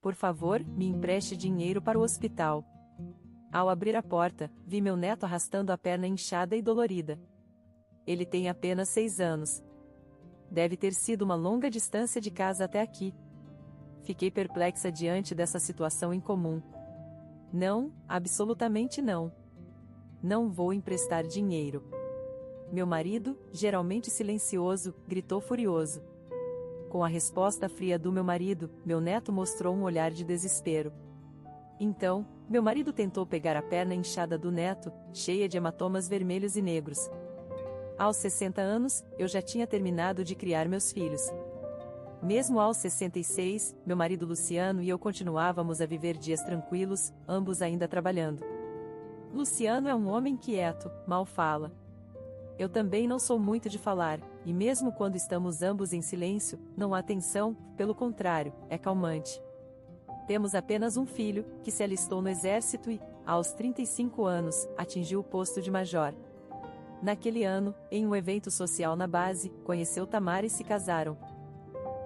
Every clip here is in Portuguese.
por favor, me empreste dinheiro para o hospital. Ao abrir a porta, vi meu neto arrastando a perna inchada e dolorida. Ele tem apenas 6 anos. Deve ter sido uma longa distância de casa até aqui. Fiquei perplexa diante dessa situação incomum. Não, absolutamente não. Não vou emprestar dinheiro. Meu marido, geralmente silencioso, gritou furioso. Com a resposta fria do meu marido, meu neto mostrou um olhar de desespero. Então, meu marido tentou pegar a perna inchada do neto, cheia de hematomas vermelhos e negros. Aos 60 anos, eu já tinha terminado de criar meus filhos. Mesmo aos 66, meu marido Luciano e eu continuávamos a viver dias tranquilos, ambos ainda trabalhando. Luciano é um homem quieto, mal fala. Eu também não sou muito de falar, e mesmo quando estamos ambos em silêncio, não há tensão, pelo contrário, é calmante. Temos apenas um filho, que se alistou no exército e, aos 35 anos, atingiu o posto de major. Naquele ano, em um evento social na base, conheceu Tamara e se casaram.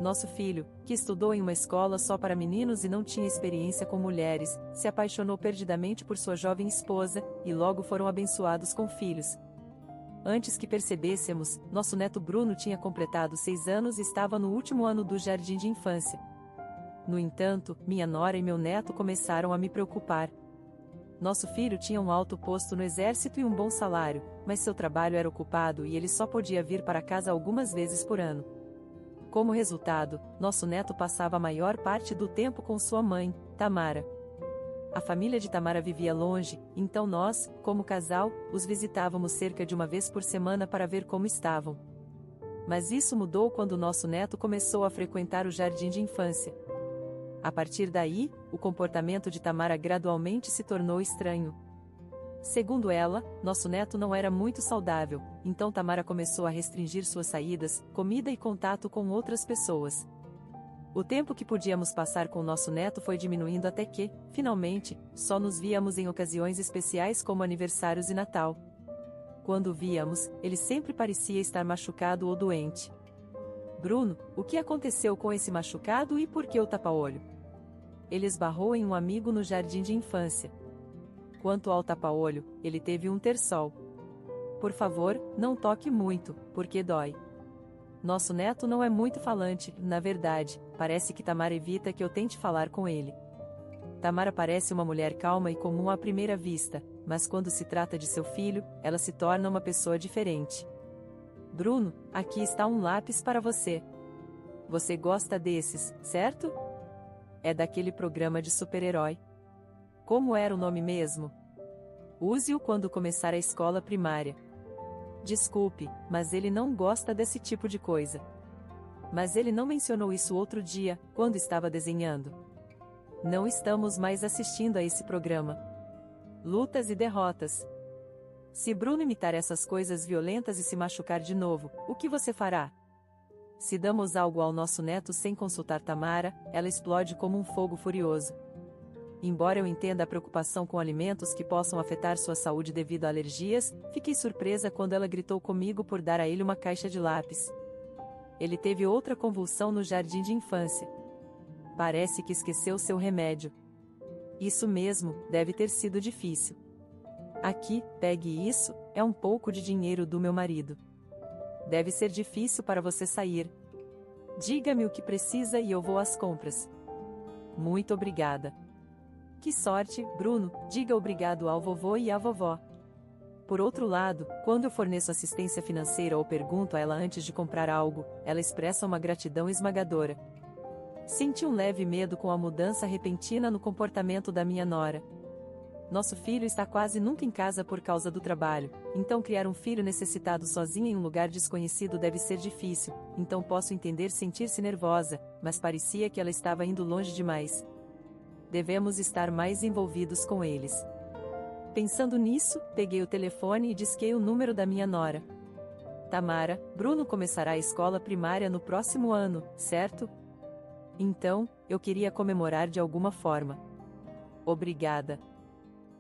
Nosso filho, que estudou em uma escola só para meninos e não tinha experiência com mulheres, se apaixonou perdidamente por sua jovem esposa, e logo foram abençoados com filhos. Antes que percebêssemos, nosso neto Bruno tinha completado 6 anos e estava no último ano do jardim de infância. No entanto, minha nora e meu neto começaram a me preocupar. Nosso filho tinha um alto posto no exército e um bom salário, mas seu trabalho era ocupado e ele só podia vir para casa algumas vezes por ano. Como resultado, nosso neto passava a maior parte do tempo com sua mãe, Tamara. A família de Tamara vivia longe, então nós, como casal, os visitávamos cerca de uma vez por semana para ver como estavam. Mas isso mudou quando nosso neto começou a frequentar o jardim de infância. A partir daí, o comportamento de Tamara gradualmente se tornou estranho. Segundo ela, nosso neto não era muito saudável, então Tamara começou a restringir suas saídas, comida e contato com outras pessoas. O tempo que podíamos passar com nosso neto foi diminuindo até que, finalmente, só nos víamos em ocasiões especiais como aniversários e Natal. Quando o víamos, ele sempre parecia estar machucado ou doente. Bruno, o que aconteceu com esse machucado e por que o tapa-olho? Ele esbarrou em um amigo no jardim de infância. Quanto ao tapa-olho, ele teve um terçol. Por favor, não toque muito, porque dói. Nosso neto não é muito falante, na verdade, parece que Tamara evita que eu tente falar com ele. Tamara parece uma mulher calma e comum à primeira vista, mas quando se trata de seu filho, ela se torna uma pessoa diferente. Bruno, aqui está um lápis para você. Você gosta desses, certo? É daquele programa de super-herói. Como era o nome mesmo? Use-o quando começar a escola primária. Desculpe, mas ele não gosta desse tipo de coisa. Mas ele não mencionou isso outro dia, quando estava desenhando. Não estamos mais assistindo a esse programa. Lutas e derrotas. Se Bruno imitar essas coisas violentas e se machucar de novo, o que você fará? Se damos algo ao nosso neto sem consultar Tamara, ela explode como um fogo furioso. Embora eu entenda a preocupação com alimentos que possam afetar sua saúde devido a alergias, fiquei surpresa quando ela gritou comigo por dar a ele uma caixa de lápis. Ele teve outra convulsão no jardim de infância. Parece que esqueceu seu remédio. Isso mesmo, deve ter sido difícil. Aqui, pegue isso, é um pouco de dinheiro do meu marido. Deve ser difícil para você sair. Diga-me o que precisa e eu vou às compras. Muito obrigada. Que sorte, Bruno, diga obrigado ao vovô e à vovó. Por outro lado, quando eu forneço assistência financeira ou pergunto a ela antes de comprar algo, ela expressa uma gratidão esmagadora. Senti um leve medo com a mudança repentina no comportamento da minha nora. Nosso filho está quase nunca em casa por causa do trabalho, então criar um filho necessitado sozinho em um lugar desconhecido deve ser difícil, então posso entender sentir-se nervosa, mas parecia que ela estava indo longe demais. Devemos estar mais envolvidos com eles. Pensando nisso, peguei o telefone e disquei o número da minha nora. Tamara, Bruno começará a escola primária no próximo ano, certo? Então, eu queria comemorar de alguma forma. Obrigada.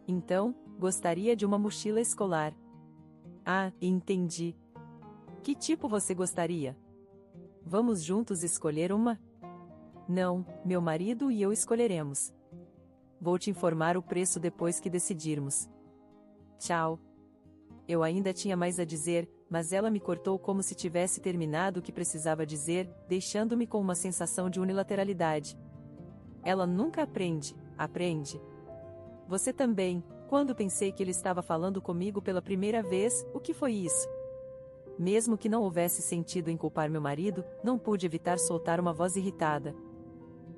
Então, gostaria de uma mochila escolar. Ah, entendi. Que tipo você gostaria? Vamos juntos escolher uma? Não, meu marido e eu escolheremos. Vou te informar o preço depois que decidirmos. Tchau. Eu ainda tinha mais a dizer, mas ela me cortou como se tivesse terminado o que precisava dizer, deixando-me com uma sensação de unilateralidade. Ela nunca aprende. Você também. Quando pensei que ele estava falando comigo pela primeira vez, o que foi isso? Mesmo que não houvesse sentido em culpar meu marido, não pude evitar soltar uma voz irritada.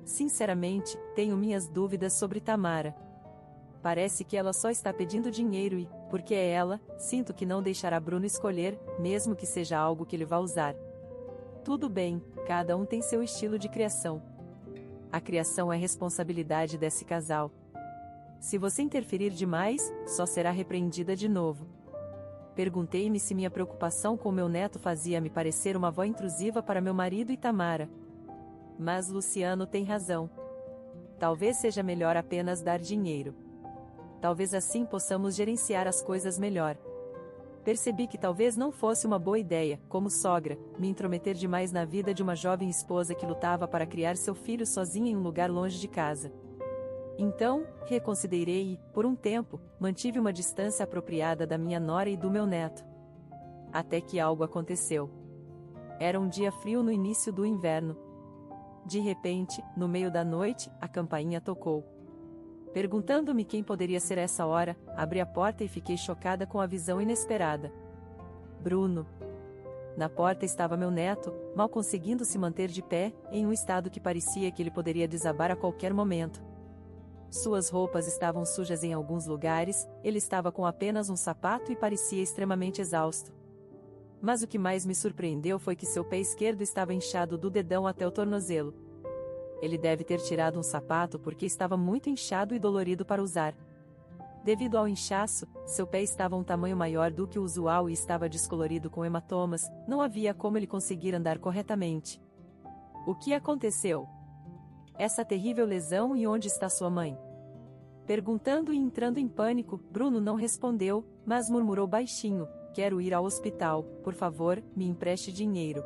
Sinceramente, tenho minhas dúvidas sobre Tamara. Parece que ela só está pedindo dinheiro e, porque é ela, sinto que não deixará Bruno escolher, mesmo que seja algo que ele vá usar. Tudo bem, cada um tem seu estilo de criação. A criação é responsabilidade desse casal. Se você interferir demais, só será repreendida de novo. Perguntei-me se minha preocupação com meu neto fazia-me parecer uma avó intrusiva para meu marido e Tamara. Mas Luciano tem razão. Talvez seja melhor apenas dar dinheiro. Talvez assim possamos gerenciar as coisas melhor. Percebi que talvez não fosse uma boa ideia, como sogra, me intrometer demais na vida de uma jovem esposa que lutava para criar seu filho sozinha em um lugar longe de casa. Então, reconsiderei e, por um tempo, mantive uma distância apropriada da minha nora e do meu neto. Até que algo aconteceu. Era um dia frio no início do inverno. De repente, no meio da noite, a campainha tocou. Perguntando-me quem poderia ser essa hora, abri a porta e fiquei chocada com a visão inesperada. Bruno. Na porta estava meu neto, mal conseguindo se manter de pé, em um estado que parecia que ele poderia desabar a qualquer momento. Suas roupas estavam sujas em alguns lugares, ele estava com apenas um sapato e parecia extremamente exausto. Mas o que mais me surpreendeu foi que seu pé esquerdo estava inchado do dedão até o tornozelo. Ele deve ter tirado um sapato porque estava muito inchado e dolorido para usar. Devido ao inchaço, seu pé estava um tamanho maior do que o usual e estava descolorido com hematomas, não havia como ele conseguir andar corretamente. O que aconteceu? Essa terrível lesão e onde está sua mãe? Perguntando e entrando em pânico, Bruno não respondeu, mas murmurou baixinho: quero ir ao hospital, por favor, me empreste dinheiro.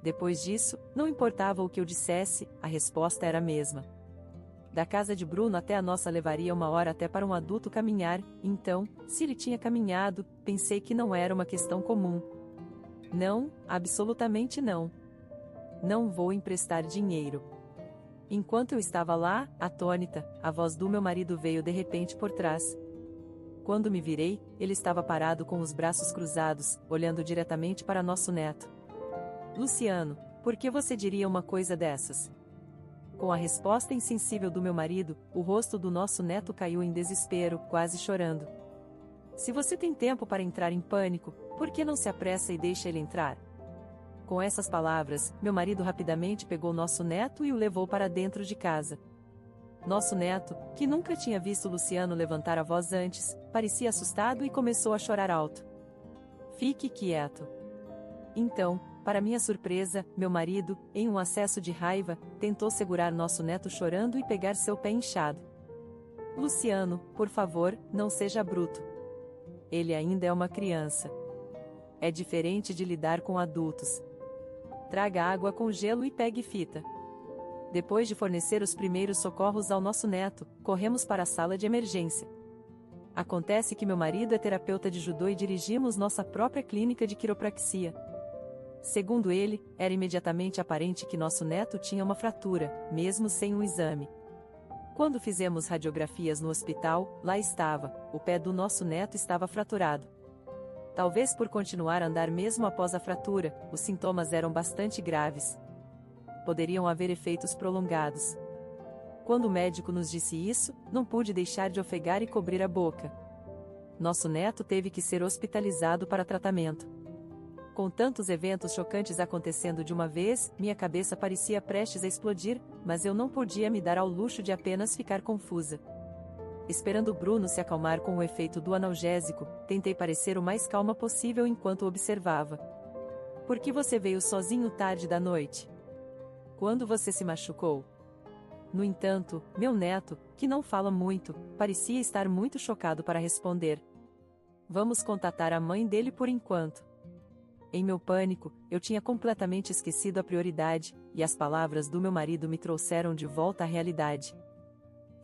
Depois disso, não importava o que eu dissesse, a resposta era a mesma. Da casa de Bruno até a nossa levaria 1 hora até para um adulto caminhar, então, se ele tinha caminhado, pensei que não era uma questão comum. Não, absolutamente não. Não vou emprestar dinheiro. Enquanto eu estava lá, atônita, a voz do meu marido veio de repente por trás. Quando me virei, ele estava parado com os braços cruzados, olhando diretamente para nosso neto. Luciano, por que você diria uma coisa dessas? Com a resposta insensível do meu marido, o rosto do nosso neto caiu em desespero, quase chorando. Se você tem tempo para entrar em pânico, por que não se apressa e deixa ele entrar? Com essas palavras, meu marido rapidamente pegou nosso neto e o levou para dentro de casa. Nosso neto, que nunca tinha visto Luciano levantar a voz antes, parecia assustado e começou a chorar alto. Fique quieto. Então, para minha surpresa, meu marido, em um acesso de raiva, tentou segurar nosso neto chorando e pegar seu pé inchado. Luciano, por favor, não seja bruto. Ele ainda é uma criança. É diferente de lidar com adultos. Traga água com gelo e pegue fita. Depois de fornecer os primeiros socorros ao nosso neto, corremos para a sala de emergência. Acontece que meu marido é terapeuta de judô e dirigimos nossa própria clínica de quiropraxia. Segundo ele, era imediatamente aparente que nosso neto tinha uma fratura, mesmo sem um exame. Quando fizemos radiografias no hospital, lá estava, o pé do nosso neto estava fraturado. Talvez por continuar a andar mesmo após a fratura, os sintomas eram bastante graves. Poderiam haver efeitos prolongados. Quando o médico nos disse isso, não pude deixar de ofegar e cobrir a boca. Nosso neto teve que ser hospitalizado para tratamento. Com tantos eventos chocantes acontecendo de uma vez, minha cabeça parecia prestes a explodir, mas eu não podia me dar ao luxo de apenas ficar confusa. Esperando Bruno se acalmar com o efeito do analgésico, tentei parecer o mais calma possível enquanto o observava. Por que você veio sozinho tarde da noite? Quando você se machucou? No entanto, meu neto, que não fala muito, parecia estar muito chocado para responder. Vamos contatar a mãe dele por enquanto. Em meu pânico, eu tinha completamente esquecido a prioridade, e as palavras do meu marido me trouxeram de volta à realidade.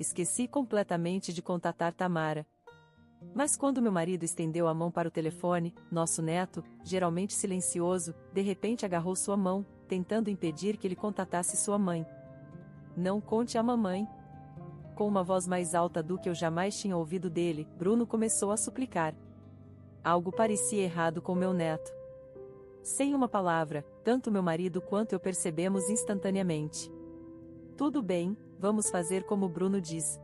Esqueci completamente de contatar Tamara. Mas quando meu marido estendeu a mão para o telefone, nosso neto, geralmente silencioso, de repente agarrou sua mão, tentando impedir que ele contatasse sua mãe. Não conte à mamãe. Com uma voz mais alta do que eu jamais tinha ouvido dele, Bruno começou a suplicar. Algo parecia errado com meu neto. Sem uma palavra, tanto meu marido quanto eu percebemos instantaneamente. Tudo bem, vamos fazer como Bruno diz.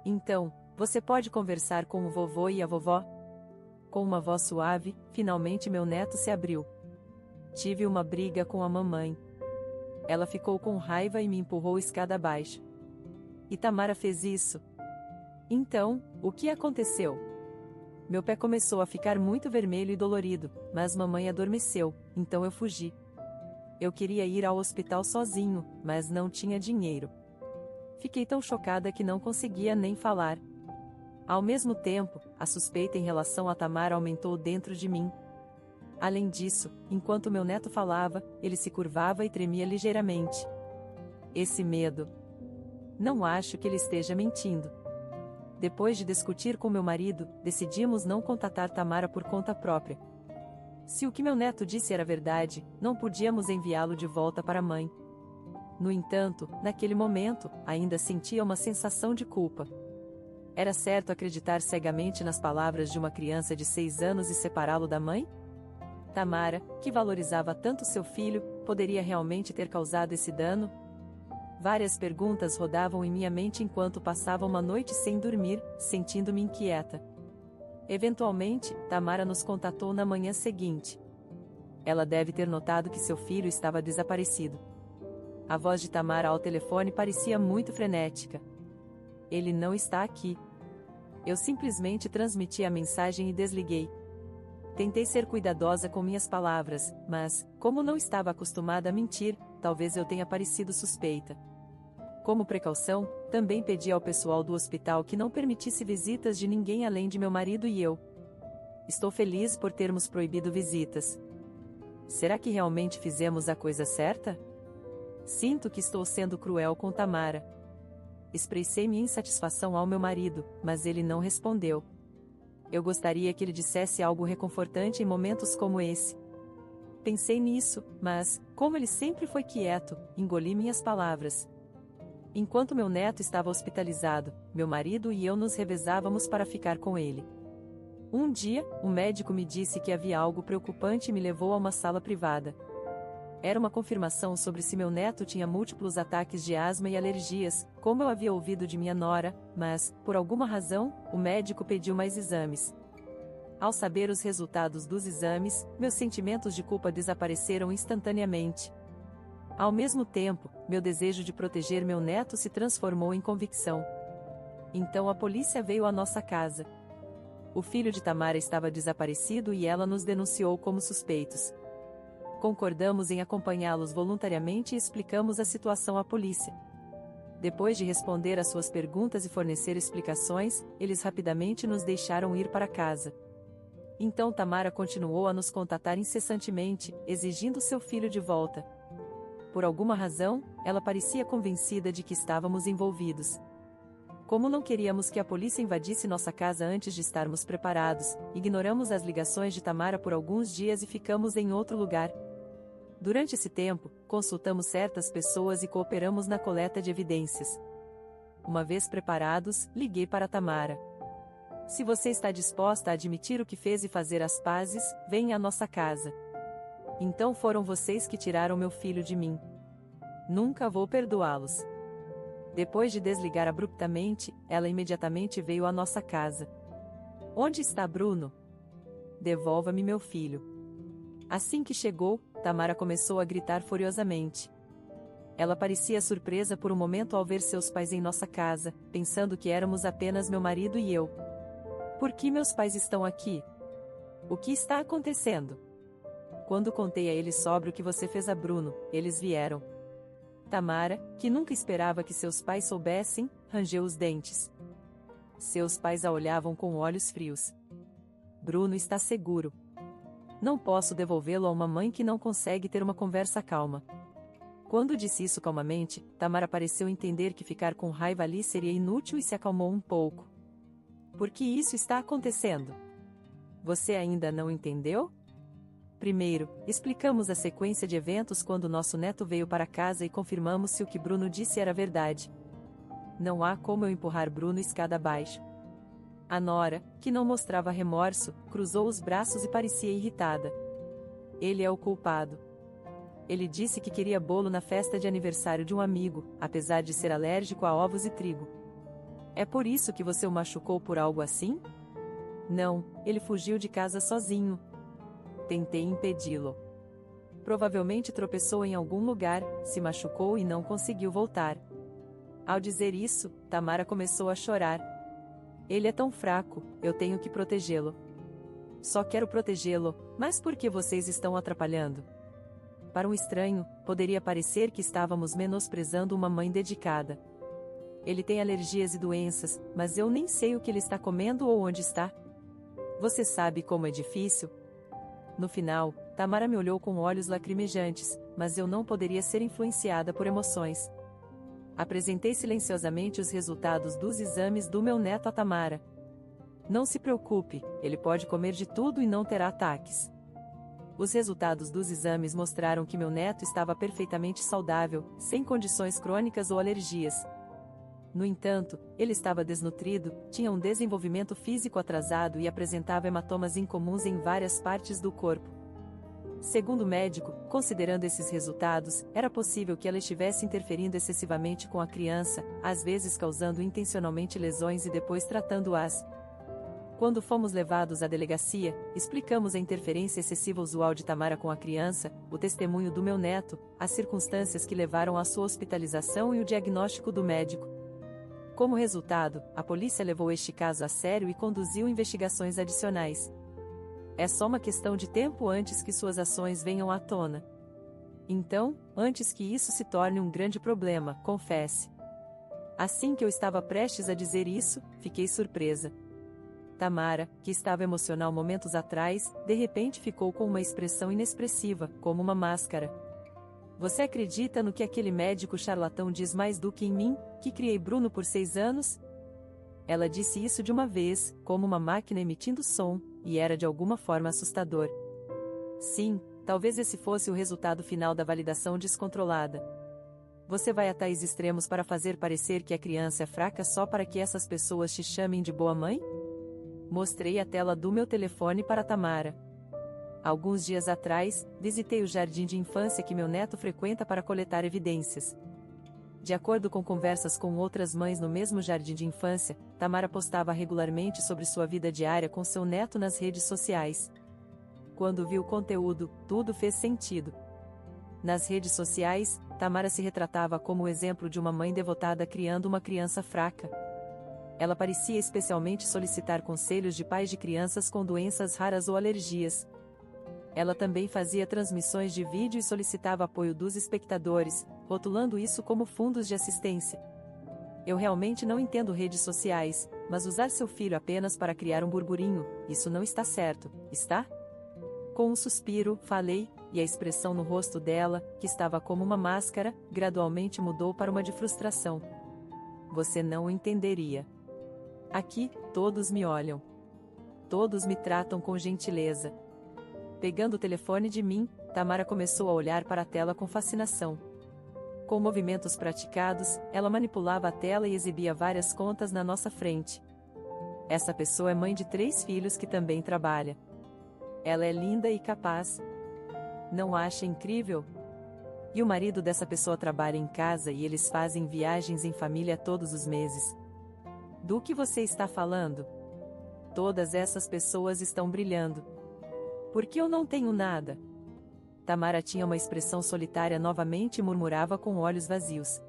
Então, você pode conversar com o vovô e a vovó? Com uma voz suave, finalmente meu neto se abriu. Tive uma briga com a mamãe. Ela ficou com raiva e me empurrou escada abaixo. E Tamara fez isso. Então, o que aconteceu? Meu pé começou a ficar muito vermelho e dolorido, mas mamãe adormeceu, então eu fugi. Eu queria ir ao hospital sozinho, mas não tinha dinheiro. Fiquei tão chocada que não conseguia nem falar. Ao mesmo tempo, a suspeita em relação a Tamara aumentou dentro de mim. Além disso, enquanto meu neto falava, ele se curvava e tremia ligeiramente. Esse medo. Não acho que ele esteja mentindo. Depois de discutir com meu marido, decidimos não contatar Tamara por conta própria. Se o que meu neto disse era verdade, não podíamos enviá-lo de volta para a mãe. No entanto, naquele momento, ainda sentia uma sensação de culpa. Era certo acreditar cegamente nas palavras de uma criança de 6 anos e separá-lo da mãe? Tamara, que valorizava tanto seu filho, poderia realmente ter causado esse dano? Várias perguntas rodavam em minha mente enquanto passava uma noite sem dormir, sentindo-me inquieta. Eventualmente, Tamara nos contatou na manhã seguinte. Ela deve ter notado que seu filho estava desaparecido. A voz de Tamara ao telefone parecia muito frenética. Ele não está aqui. Eu simplesmente transmiti a mensagem e desliguei. Tentei ser cuidadosa com minhas palavras, mas, como não estava acostumada a mentir, talvez eu tenha parecido suspeita. Como precaução, também pedi ao pessoal do hospital que não permitisse visitas de ninguém além de meu marido e eu. Estou feliz por termos proibido visitas. Será que realmente fizemos a coisa certa? Sinto que estou sendo cruel com Tamara. Expressei minha insatisfação ao meu marido, mas ele não respondeu. Eu gostaria que ele dissesse algo reconfortante em momentos como esse. Pensei nisso, mas, como ele sempre foi quieto, engoli minhas palavras. Enquanto meu neto estava hospitalizado, meu marido e eu nos revezávamos para ficar com ele. Um dia, o médico me disse que havia algo preocupante e me levou a uma sala privada. Era uma confirmação sobre se meu neto tinha múltiplos ataques de asma e alergias, como eu havia ouvido de minha nora, mas, por alguma razão, o médico pediu mais exames. Ao saber os resultados dos exames, meus sentimentos de culpa desapareceram instantaneamente. Ao mesmo tempo, meu desejo de proteger meu neto se transformou em convicção. Então a polícia veio à nossa casa. O filho de Tamara estava desaparecido e ela nos denunciou como suspeitos. Concordamos em acompanhá-los voluntariamente e explicamos a situação à polícia. Depois de responder às suas perguntas e fornecer explicações, eles rapidamente nos deixaram ir para casa. Então Tamara continuou a nos contatar incessantemente, exigindo seu filho de volta. Por alguma razão, ela parecia convencida de que estávamos envolvidos. Como não queríamos que a polícia invadisse nossa casa antes de estarmos preparados, ignoramos as ligações de Tamara por alguns dias e ficamos em outro lugar. Durante esse tempo, consultamos certas pessoas e cooperamos na coleta de evidências. Uma vez preparados, liguei para Tamara. Se você está disposta a admitir o que fez e fazer as pazes, venha à nossa casa. Então foram vocês que tiraram meu filho de mim. Nunca vou perdoá-los. Depois de desligar abruptamente, ela imediatamente veio à nossa casa. Onde está Bruno? Devolva-me meu filho. Assim que chegou, Tamara começou a gritar furiosamente. Ela parecia surpresa por um momento ao ver seus pais em nossa casa, pensando que éramos apenas meu marido e eu. Por que meus pais estão aqui? O que está acontecendo? Quando contei a eles sobre o que você fez a Bruno, eles vieram. Tamara, que nunca esperava que seus pais soubessem, rangeu os dentes. Seus pais a olhavam com olhos frios. Bruno está seguro. Não posso devolvê-lo a uma mãe que não consegue ter uma conversa calma. Quando disse isso calmamente, Tamara pareceu entender que ficar com raiva ali seria inútil e se acalmou um pouco. Por que isso está acontecendo? Você ainda não entendeu? Primeiro, explicamos a sequência de eventos quando nosso neto veio para casa e confirmamos se o que Bruno disse era verdade. Não há como eu empurrar Bruno escada abaixo. A nora, que não mostrava remorso, cruzou os braços e parecia irritada. Ele é o culpado. Ele disse que queria bolo na festa de aniversário de um amigo, apesar de ser alérgico a ovos e trigo. É por isso que você o machucou por algo assim? Não, ele fugiu de casa sozinho. Tentei impedi-lo. Provavelmente tropeçou em algum lugar, se machucou e não conseguiu voltar. Ao dizer isso, Tamara começou a chorar. Ele é tão fraco, eu tenho que protegê-lo. Só quero protegê-lo, mas por que vocês estão atrapalhando? Para um estranho, poderia parecer que estávamos menosprezando uma mãe dedicada. Ele tem alergias e doenças, mas eu nem sei o que ele está comendo ou onde está. Você sabe como é difícil? No final, Tamara me olhou com olhos lacrimejantes, mas eu não poderia ser influenciada por emoções. Apresentei silenciosamente os resultados dos exames do meu neto a Tamara. Não se preocupe, ele pode comer de tudo e não terá ataques. Os resultados dos exames mostraram que meu neto estava perfeitamente saudável, sem condições crônicas ou alergias. No entanto, ele estava desnutrido, tinha um desenvolvimento físico atrasado e apresentava hematomas incomuns em várias partes do corpo. Segundo o médico, considerando esses resultados, era possível que ela estivesse interferindo excessivamente com a criança, às vezes causando intencionalmente lesões e depois tratando-as. Quando fomos levados à delegacia, explicamos a interferência excessiva usual de Tamara com a criança, o testemunho do meu neto, as circunstâncias que levaram à sua hospitalização e o diagnóstico do médico. Como resultado, a polícia levou este caso a sério e conduziu investigações adicionais. É só uma questão de tempo antes que suas ações venham à tona. Então, antes que isso se torne um grande problema, confesse. Assim que eu estava prestes a dizer isso, fiquei surpresa. Tamara, que estava emocional momentos atrás, de repente ficou com uma expressão inexpressiva, como uma máscara. Você acredita no que aquele médico charlatão diz mais do que em mim, que criei Bruno por 6 anos? Ela disse isso de uma vez, como uma máquina emitindo som, e era de alguma forma assustador. Sim, talvez esse fosse o resultado final da validação descontrolada. Você vai a tais extremos para fazer parecer que a criança é fraca só para que essas pessoas te chamem de boa mãe? Mostrei a tela do meu telefone para Tamara. Alguns dias atrás, visitei o jardim de infância que meu neto frequenta para coletar evidências. De acordo com conversas com outras mães no mesmo jardim de infância, Tamara postava regularmente sobre sua vida diária com seu neto nas redes sociais. Quando vi o conteúdo, tudo fez sentido. Nas redes sociais, Tamara se retratava como o exemplo de uma mãe devotada criando uma criança fraca. Ela parecia especialmente solicitar conselhos de pais de crianças com doenças raras ou alergias. Ela também fazia transmissões de vídeo e solicitava apoio dos espectadores, rotulando isso como fundos de assistência. Eu realmente não entendo redes sociais, mas usar seu filho apenas para criar um burburinho, isso não está certo, está? Com um suspiro, falei, e a expressão no rosto dela, que estava como uma máscara, gradualmente mudou para uma de frustração. Você não o entenderia. Aqui, todos me olham. Todos me tratam com gentileza. Pegando o telefone de mim, Tamara começou a olhar para a tela com fascinação. Com movimentos praticados, ela manipulava a tela e exibia várias contas na nossa frente. Essa pessoa é mãe de 3 filhos que também trabalha. Ela é linda e capaz. Não acha incrível? E o marido dessa pessoa trabalha em casa e eles fazem viagens em família todos os meses. Do que você está falando? Todas essas pessoas estão brilhando. Por que eu não tenho nada? Tamara tinha uma expressão solitária novamente e murmurava com olhos vazios.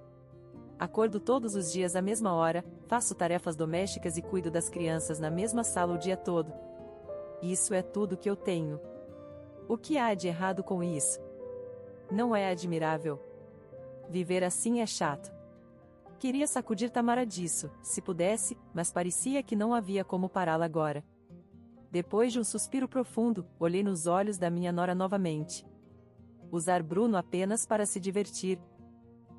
Acordo todos os dias à mesma hora, faço tarefas domésticas e cuido das crianças na mesma sala o dia todo. Isso é tudo que eu tenho. O que há de errado com isso? Não é admirável? Viver assim é chato. Queria sacudir Tamara disso, se pudesse, mas parecia que não havia como pará-la agora. Depois de um suspiro profundo, olhei nos olhos da minha nora novamente. Usar Bruno apenas para se divertir.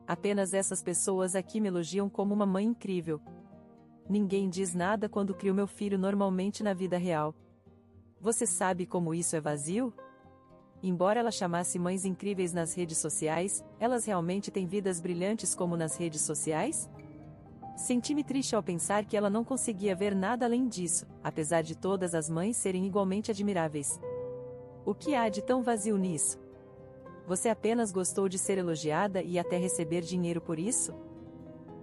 Apenas essas pessoas aqui me elogiam como uma mãe incrível. Ninguém diz nada quando crio meu filho normalmente na vida real. Você sabe como isso é vazio? Embora ela chamasse mães incríveis nas redes sociais, elas realmente têm vidas brilhantes como nas redes sociais? Senti-me triste ao pensar que ela não conseguia ver nada além disso, apesar de todas as mães serem igualmente admiráveis. O que há de tão vazio nisso? Você apenas gostou de ser elogiada e até receber dinheiro por isso?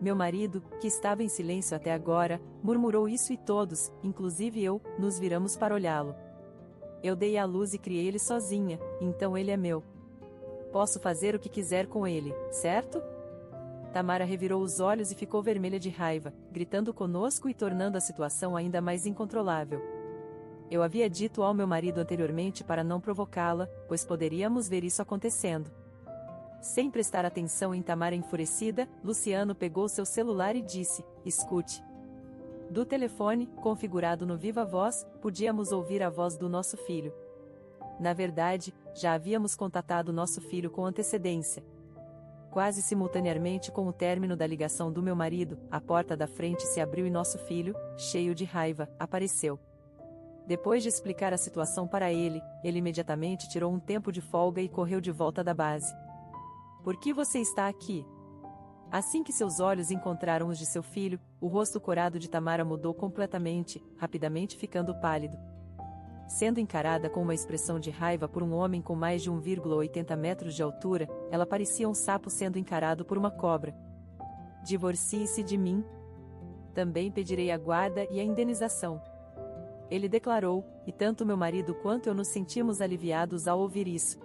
Meu marido, que estava em silêncio até agora, murmurou isso e todos, inclusive eu, nos viramos para olhá-lo. Eu dei à luz e criei ele sozinha, então ele é meu. Posso fazer o que quiser com ele, certo? Tamara revirou os olhos e ficou vermelha de raiva, gritando conosco e tornando a situação ainda mais incontrolável. Eu havia dito ao meu marido anteriormente para não provocá-la, pois poderíamos ver isso acontecendo. Sem prestar atenção em Tamara enfurecida, Luciano pegou seu celular e disse: "Escute." Do telefone, configurado no Viva Voz, podíamos ouvir a voz do nosso filho. Na verdade, já havíamos contatado nosso filho com antecedência. Quase simultaneamente com o término da ligação do meu marido, a porta da frente se abriu e nosso filho, cheio de raiva, apareceu. Depois de explicar a situação para ele, ele imediatamente tirou um tempo de folga e correu de volta da base. "Por que você está aqui?" Assim que seus olhos encontraram os de seu filho, o rosto corado de Tamara mudou completamente, rapidamente ficando pálido. Sendo encarada com uma expressão de raiva por um homem com mais de 1,80 metros de altura, ela parecia um sapo sendo encarado por uma cobra. "Divorcie-se de mim. Também pedirei a guarda e a indenização." Ele declarou, e tanto meu marido quanto eu nos sentimos aliviados ao ouvir isso.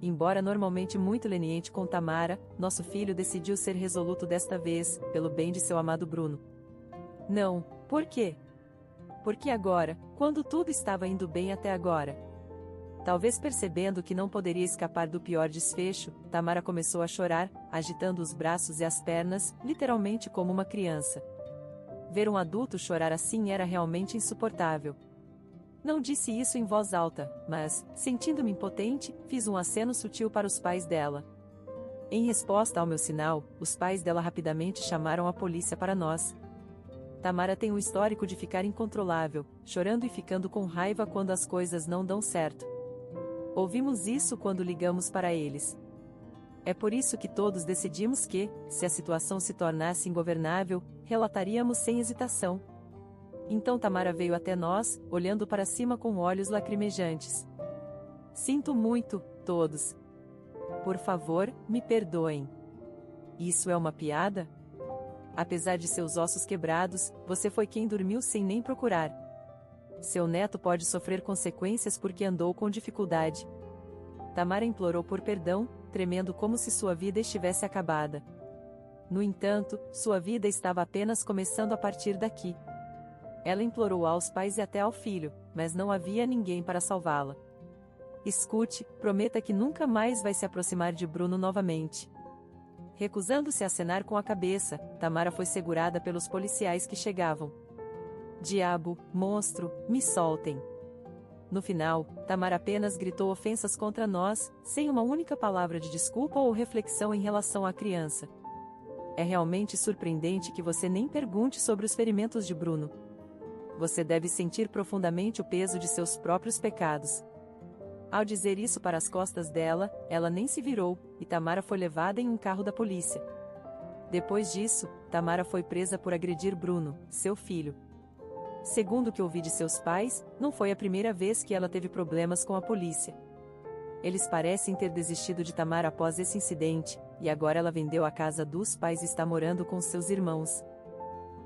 Embora normalmente muito leniente com Tamara, nosso filho decidiu ser resoluto desta vez, pelo bem de seu amado Bruno. "Não, por quê? Porque agora, quando tudo estava indo bem até agora?" Talvez percebendo que não poderia escapar do pior desfecho, Tamara começou a chorar, agitando os braços e as pernas, literalmente como uma criança. Ver um adulto chorar assim era realmente insuportável. Não disse isso em voz alta, mas, sentindo-me impotente, fiz um aceno sutil para os pais dela. Em resposta ao meu sinal, os pais dela rapidamente chamaram a polícia para nós. Tamara tem um histórico de ficar incontrolável, chorando e ficando com raiva quando as coisas não dão certo. Ouvimos isso quando ligamos para eles. É por isso que todos decidimos que, se a situação se tornasse ingovernável, relataríamos sem hesitação. Então Tamara veio até nós, olhando para cima com olhos lacrimejantes. "Sinto muito, todos. Por favor, me perdoem. Isso é uma piada? Apesar de seus ossos quebrados, você foi quem dormiu sem nem procurar. Seu neto pode sofrer consequências porque andou com dificuldade." Tamara implorou por perdão, tremendo como se sua vida estivesse acabada. No entanto, sua vida estava apenas começando a partir daqui. Ela implorou aos pais e até ao filho, mas não havia ninguém para salvá-la. "Escute, prometa que nunca mais vai se aproximar de Bruno novamente." Recusando-se a acenar com a cabeça, Tamara foi segurada pelos policiais que chegavam. "Diabo, monstro, me soltem." No final, Tamara apenas gritou ofensas contra nós, sem uma única palavra de desculpa ou reflexão em relação à criança. É realmente surpreendente que você nem pergunte sobre os ferimentos de Bruno. Você deve sentir profundamente o peso de seus próprios pecados. Ao dizer isso para as costas dela, ela nem se virou, e Tamara foi levada em um carro da polícia. Depois disso, Tamara foi presa por agredir Bruno, seu filho. Segundo o que ouvi de seus pais, não foi a primeira vez que ela teve problemas com a polícia. Eles parecem ter desistido de Tamara após esse incidente, e agora ela vendeu a casa dos pais e está morando com seus irmãos.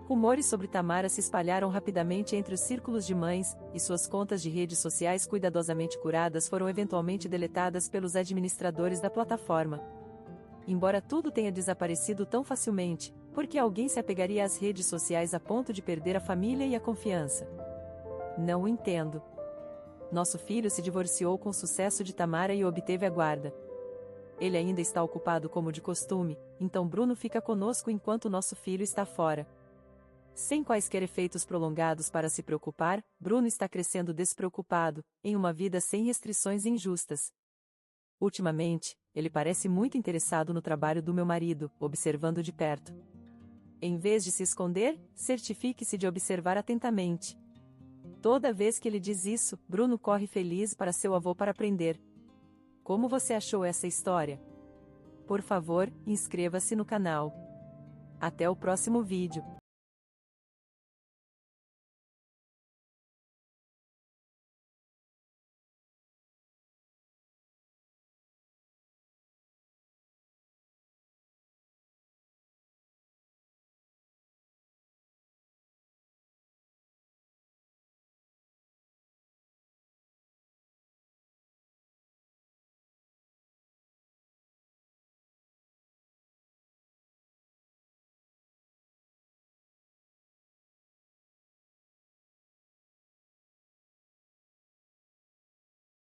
Rumores sobre Tamara se espalharam rapidamente entre os círculos de mães, e suas contas de redes sociais cuidadosamente curadas foram eventualmente deletadas pelos administradores da plataforma. Embora tudo tenha desaparecido tão facilmente, por que alguém se apegaria às redes sociais a ponto de perder a família e a confiança? Não entendo. Nosso filho se divorciou com sucesso de Tamara e obteve a guarda. Ele ainda está ocupado como de costume, então Bruno fica conosco enquanto nosso filho está fora. Sem quaisquer efeitos prolongados para se preocupar, Bruno está crescendo despreocupado, em uma vida sem restrições injustas. Ultimamente, ele parece muito interessado no trabalho do meu marido, observando de perto. Em vez de se esconder, certifique-se de observar atentamente. Toda vez que ele diz isso, Bruno corre feliz para seu avô para aprender. Como você achou essa história? Por favor, inscreva-se no canal. Até o próximo vídeo.